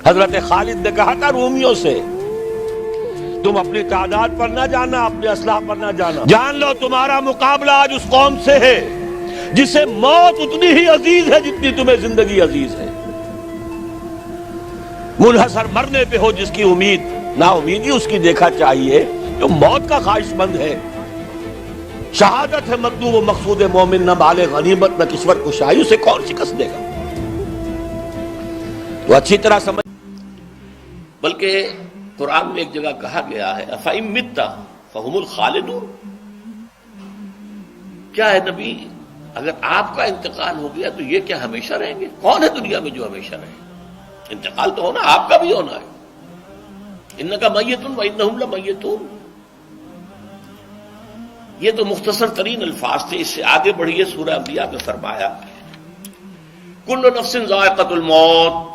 حضرت خالد نے کہا تھا رومیوں سے تم اپنی تعداد پر نہ جانا، اپنے اسلحہ پر نہ جانا، جان لو تمہارا مقابلہ آج اس قوم سے ہے جسے موت اتنی ہی عزیز ہے جتنی تمہیں زندگی عزیز ہے، منحصر مرنے پہ ہو جس کی امید، نا امیدی اس کی دیکھا چاہیے جو موت کا خواہش مند ہے۔ شہادت ہے مطلوب و مقصود مومن، نہ مال غنیمت نہ کسوت کشائی، اسے کون شکست دے گا؟ تو اچھی طرح سمجھ۔ بلکہ قرآن میں ایک جگہ کہا گیا ہے أَفَإِن مِتَّ فَهُمُ الْخَالِدُونَ، کیا ہے نبی اگر آپ کا انتقال ہو گیا تو یہ کیا ہمیشہ رہیں گے؟ کون ہے دنیا میں جو ہمیشہ رہے؟ انتقال تو ہونا، آپ کا بھی ہونا ہے۔ إِنَّكَ مَيِّتٌ وَإِنَّهُمْ لَمَيِّتُونَ، یہ تو مختصر ترین الفاظ تھے۔ اس سے آگے بڑھیے، سورہ انبیاء میں فرمایا كُلُّ نَفْسٍ ذَائِقَةُ الْمَوْتِ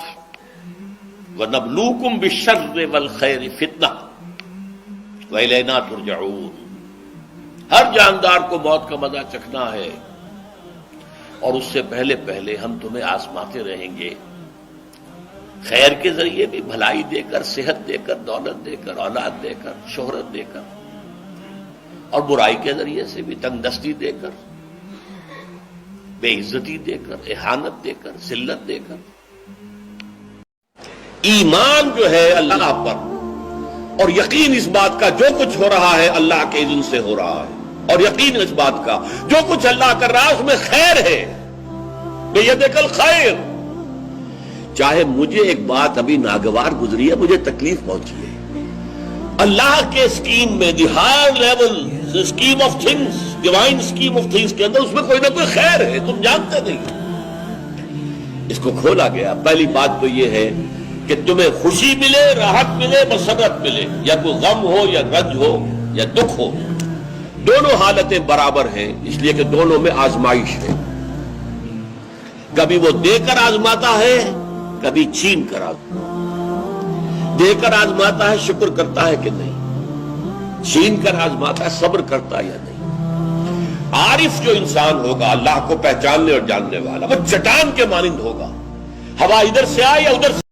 وَنَبْلُوكُمْ بِالشَّرِّ وَالْخَيْرِ فِتْنَةً وَإِلَيْنَا تُرْجَعُونَ، ہر جاندار کو موت کا مزہ چکھنا ہے، اور اس سے پہلے پہلے ہم تمہیں آزماتے رہیں گے، خیر کے ذریعے بھی، بھلائی دے کر، صحت دے کر، دولت دے کر، اولاد دے کر، شہرت دے کر، اور برائی کے ذریعے سے بھی، تنگ دستی دے کر، بے عزتی دے کر، اہانت دے کر، ذلت دے کر۔ ایمان جو ہے اللہ پر، اور یقین اس بات کا جو کچھ ہو رہا ہے اللہ کے اذن سے ہو رہا ہے، اور یقین اس بات کا جو کچھ اللہ کر رہا ہے اس میں خیر ہے، بیدک الخیر۔ چاہے مجھے ایک بات ابھی ناگوار گزری ہے، مجھے تکلیف پہنچی ہے، اللہ کے اسکیم میں، the higher level scheme of things, divine scheme of things کے اندر اس میں کوئی نہ کوئی خیر ہے، تم جانتے نہیں۔ اس کو کھولا گیا۔ پہلی بات تو یہ ہے کہ تمہیں خوشی ملے، راحت ملے، مسرت ملے، یا کوئی غم ہو یا رنج ہو یا دکھ ہو، دونوں حالتیں برابر ہیں، اس لیے کہ دونوں میں آزمائش ہے۔ کبھی وہ دے کر آزماتا ہے، کبھی چھین کر آزماتا ہے۔ دے کر آزماتا ہے، شکر کرتا ہے کہ نہیں، چھین کر آزماتا ہے، صبر کرتا ہے یا نہیں۔ عارف جو انسان ہوگا، اللہ کو پہچاننے اور جاننے والا، وہ چٹان کے مانند ہوگا، ہوا ادھر سے آئے یا ادھر سے